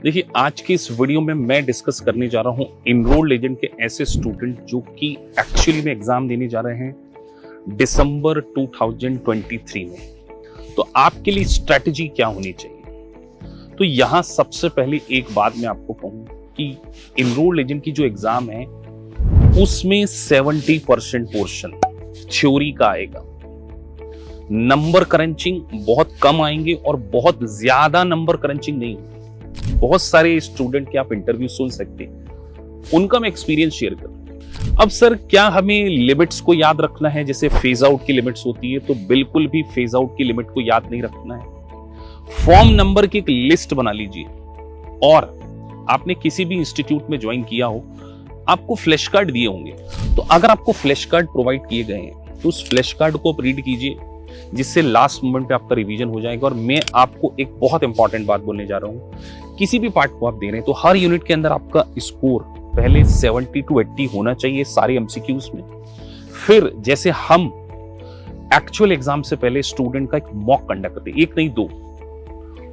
देखिए, आज की इस वीडियो में मैं डिस्कस करने जा रहा हूँ इनरोल्ड एजेंट के ऐसे स्टूडेंट जो कि एक्चुअली में एग्जाम देने जा रहे हैं दिसंबर 2023 में। तो आपके लिए स्ट्रेटजी क्या होनी चाहिए? तो यहां सबसे पहले एक बात मैं आपको कहूं कि इनरोल्ड एजेंट की जो एग्जाम है उसमें 70% पोर्शन थ्योरी का आएगा। नंबर क्रंचिंग बहुत कम आएंगे और बहुत ज्यादा नंबर क्रंचिंग नहीं होगी। बहुत सारे स्टूडेंट के आप इंटरव्यू सुन सकते हैं, उनका मैं एक्सपीरियंस शेयर करूं। अब सर, क्या हमें लिमिट्स को याद रखना है जैसे फेज आउट की लिमिट्स होती है? तो बिल्कुल भी फेज आउट की लिमिट को याद नहीं रखना है। फॉर्म नंबर की एक लिस्ट बना लीजिए और आपने किसी भी इंस्टीट्यूट में ज्वाइन किया हो, आपको फ्लैश कार्ड दिए होंगे। तो अगर आपको फ्लैश कार्ड प्रोवाइड किए गए हैं तो उस फ्लैश कार्ड को आप रीड कीजिए, जिससे लास्ट मोमेंट पे आपका रिवीजन हो जाएगा। और मैं आपको एक बहुत इंपॉर्टेंट बात बोलने जा रहा हूं, किसी भी पार्ट को आप दे रहे हैं तो हर यूनिट के अंदर आपका स्कोर पहले 70 to 80 होना चाहिए सारे एमसीक्यूज में। फिर जैसे हम एक्चुअल एग्जाम से पहले स्टूडेंट का एक मॉक कंडक्ट करते हैं, एक नहीं दो,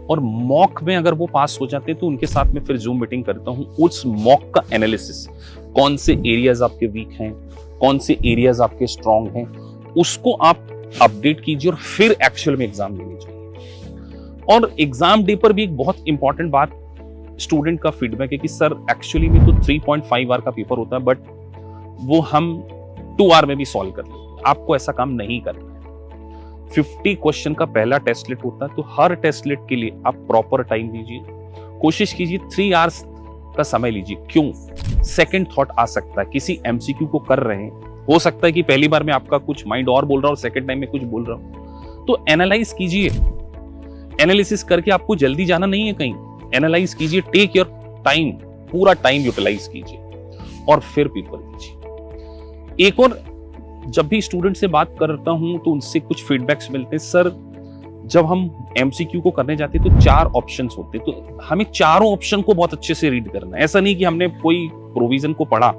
और मॉक में अगर वो पास हो जाते हैं तो उनके साथ में फिर जूम मीटिंग करता हूं। उस मॉक का एनालिसिस, कौन से एरियाज आपके वीक हैं, कौन से एरियाज आपके स्ट्रांग हैं, उसको आप अपडेट कीजिए और फिर एक्चुअल में एग्जाम देनी चाहिए। और एग्जाम डे पर भी एक बहुत इंपॉर्टेंट बात स्टूडेंट का फीडबैक है कि सर एक्चुअली में तो 3.5 आवर का पेपर होता है, बट वो हम 2 आवर में भी सॉल्व कर लेते। आपको ऐसा काम नहीं करना है। 50 क्वेश्चन का पहला टेस्टलेट होता है, तो हर टेस्टलेट के लिए आप प्रॉपर टाइम दीजिए। कोशिश कीजिए 3 आवर्स का समय लीजिए। क्यों? सेकंड थॉट आ सकता है। किसी एमसीक्यू को कर रहे हैं, हो सकता है कि पहली बार में आपका कुछ माइंड और बोल रहा हो, सेकंड टाइम में कुछ बोल रहा हो, तो एनालाइज कीजिए। एनालिसिस करके आपको जल्दी जाना नहीं है कहीं, एनालाइज कीजिए, टेक योर टाइम, पूरा टाइम यूटिलाइज कीजिए और फिर पेपर दीजिए। एक और, जब भी स्टूडेंट से बात करता हूं तो उनसे कुछ फीडबैक्स मिलते हैं, सर जब हम एमसीक्यू को करने जाते हैं तो 4 ऑप्शंस होते हैं, तो हमें चारों ऑप्शन को बहुत अच्छे से रीड करना है। ऐसा नहीं कि हमने कोई प्रोविजन को पढ़ा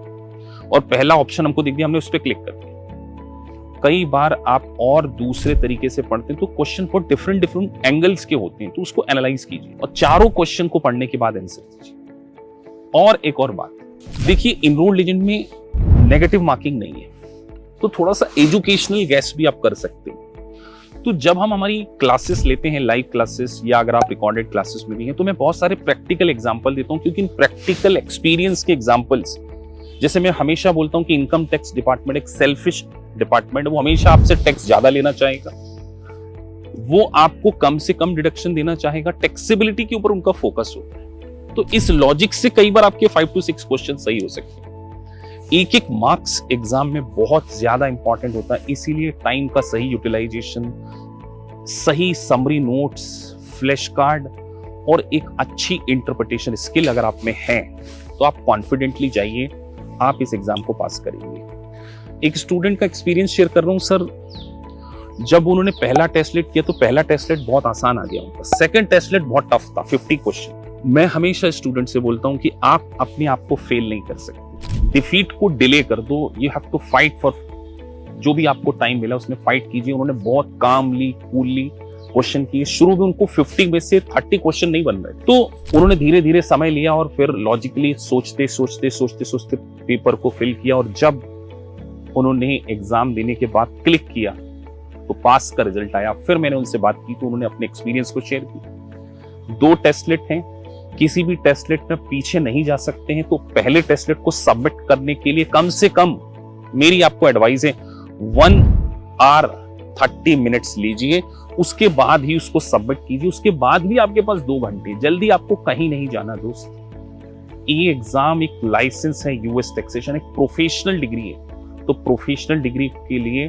और पहला ऑप्शन हमको दिख दिया, हमने उस पर क्लिक कर दिया। कई बार आप और दूसरे तरीके से पढ़ते हैं तो क्वेश्चन बहुत डिफरेंट एंगल्स के होते हैं, तो उसको एनालाइज कीजिए और चारों क्वेश्चन को पढ़ने के बाद आंसर दीजिए। और एक और बात, देखिए इनरोल्ड एजेंट में नेगेटिव मार्किंग नहीं है, तो थोड़ा सा एजुकेशनल गैस भी आप कर सकते हैं। तो जब हम हमारी क्लासेस लेते हैं, लाइव क्लासेस या अगर आप रिकॉर्डेड क्लासेस में भी हैं, तो मैं बहुत सारे प्रैक्टिकल एग्जांपल देता हूं, क्योंकि इन प्रैक्टिकल एक्सपीरियंस के एग्जांपल्स, जैसे मैं हमेशा बोलता हूं कि इनकम टैक्स डिपार्टमेंट एक सेल्फिश डिपार्टमेंट, वो हमेशा आपसे टैक्स ज्यादा लेना चाहेगा, वो आपको कम से कम डिडक्शन देना चाहेगा, टैक्सेबिलिटी के ऊपर उनका फोकस होता है। तो इस लॉजिक से कई बार आपके 5 to 6 क्वेश्चन सही हो सकते हैं। एक एक मार्क्स एग्जाम में बहुत ज्यादा इंपॉर्टेंट होता है, इसीलिए टाइम का सही यूटिलाइजेशन, सही समरी नोट्स, फ्लैश कार्ड और एक अच्छी इंटरप्रिटेशन स्किल अगर आप में है तो आप कॉन्फिडेंटली जाइए, आप इस एग्जाम को पास करेंगे। एक स्टूडेंट का एक्सपीरियंस शेयर कर रहा हूं सर, जब उन्होंने पहला टेस्टलेट किया तो पहला टेस्टलेट बहुत आसान आ गया उनका, सेकंड टेस्टलेट बहुत टफ था, 50 क्वेश्चन। मैं हमेशा स्टूडेंट से बोलता हूं कि आप अपने आप को फेल नहीं कर सकते, डिफीट को डिले कर दो। You have to fight for, जो भी आपको टाइम मिला उसमें फाइट कीजिए। उन्होंने बहुत कामली कूलली क्वेश्चन किए। शुरू में उनको 50 में से 30 क्वेश्चन नहीं बन रहे, तो उन्होंने धीरे धीरे समय लिया और फिर लॉजिकली सोचते सोचते पेपर को फिल किया। और जब उन्होंने एग्जाम देने के बाद क्लिक किया तो पास का रिजल्ट आया। फिर मैंने उनसे बात की तो उन्होंने अपने एक्सपीरियंस को शेयर किया। 2 टेस्टलेट हैं, किसी भी टेस्टलेट में पीछे नहीं जा सकते हैं, तो पहले टेस्टलेट को सबमिट करने के लिए कम से कम मेरी आपको एडवाइस है 1 hour 30 minutes लीजिए, उसके बाद ही उसको सबमिट कीजिए। उसके बाद भी आपके पास 2 घंटे, जल्दी आपको कहीं नहीं जाना दोस्त। ये एग्जाम एक लाइसेंस है, यूएस टैक्सेशन, एक प्रोफेशनल डिग्री है। तो प्रोफेशनल डिग्री के लिए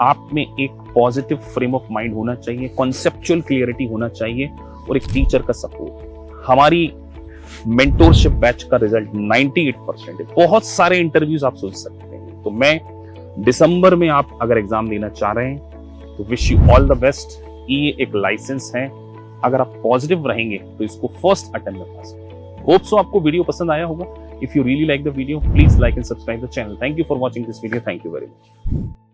आप में एक पॉजिटिव फ्रेम ऑफ माइंड होना चाहिए, कॉन्सेप्चुअल क्लियरिटी होना चाहिए और एक टीचर का सपोर्ट। हमारी मेंटोरशिप बैच का रिजल्ट 98% है। बहुत सारे इंटरव्यूज आप सुन सकते हैं। तो मैं दिसंबर में, आप अगर एग्जाम देना चाह रहे हैं तो wish you all the best. ये एक लाइसेंस है, अगर आप पॉजिटिव रहेंगे तो इसको फर्स्ट अटेम्प्ट में पास करें। होप सो आपको वीडियो पसंद आया होगा। If you really like the video, please like and subscribe the channel. Thank you for watching this video. Thank you very much.